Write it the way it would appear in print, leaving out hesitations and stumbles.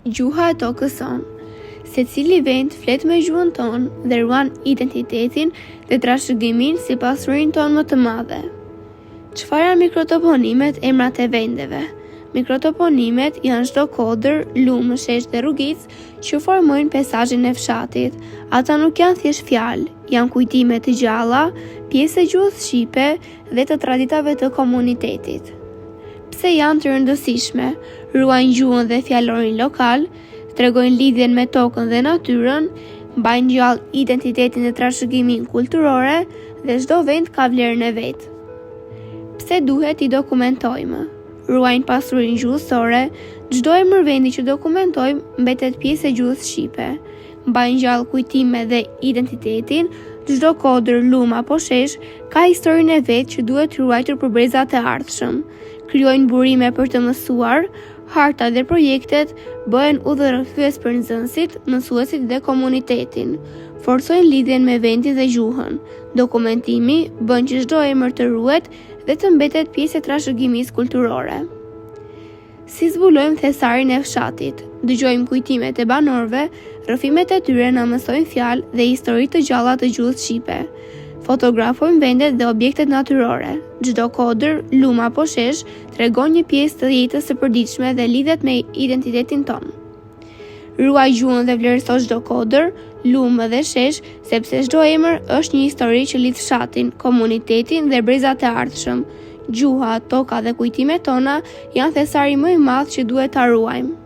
Gjuha e tokës sonë. Secili vend flet me gjuhën tonë dhe ruan identitetin dhe trashëgiminë si pasurinë tonë më të madhe. Çfarë janë mikrotoponimet, emrat e vendeve? Mikrotoponimet janë çdo kodër, lumë, shesh dhe rrugicë që formojnë peizazhin e fshatit. Ata nuk janë thjesht fjalë, janë kujtime të gjalla, pjesë e gjuhës shqipe dhe të traditave të komunitetit. Pse janë të rëndësishme? Ruajnë gjuhën dhe fjalorin lokal, tregojnë lidhjen me tokën dhe natyrën, mbajnë gjallë identitetin dhe trashëgiminë kulturore dhe çdo vend ka vlerën e vet. Pse duhet I dokumentojmë? Ruajnë pasurinë gjuhësore, çdo emër vendi që dokumentojmë mbetet pjesë e gjuhës shqipe. Mbajnë gjallë kujtime dhe identitetin, çdo kodër, lumë apo shesh ka historinë e vet që duhet ruajtur për brezat e ardhshëm. Krijojnë burime për të mësuar, harta dhe projektet bëhen udhërrëfyes për nxënësit, mësuesit dhe komunitetin. Forcojnë lidhjen me vendin dhe gjuhën. Dokumentimi bën që çdo emër të ruhet dhe të mbetet pjesë e trashëgimisë kulturore. Si zbulojmë thesarin e fshatit? Dëgjojmë kujtimet e banorëve, rrëfimet e tyre na mësojnë fjalë dhe histori të gjalla të gjuhës shqipe. Fotografojmë vendet dhe objektet natyrore. Çdo kodër, lumë apo shesh tregon një pjesë të jetës së përditshme dhe lidhet me identitetin tonë. Ruaj gjuhën dhe vlerëso çdo kodër, lumë dhe shesh, sepse çdo emër është një histori që lidh fshatin, komunitetin dhe brezat e ardhshëm. Gjuha, toka dhe kujtimet tona janë thesari më I madh që duhet ta ruajmë.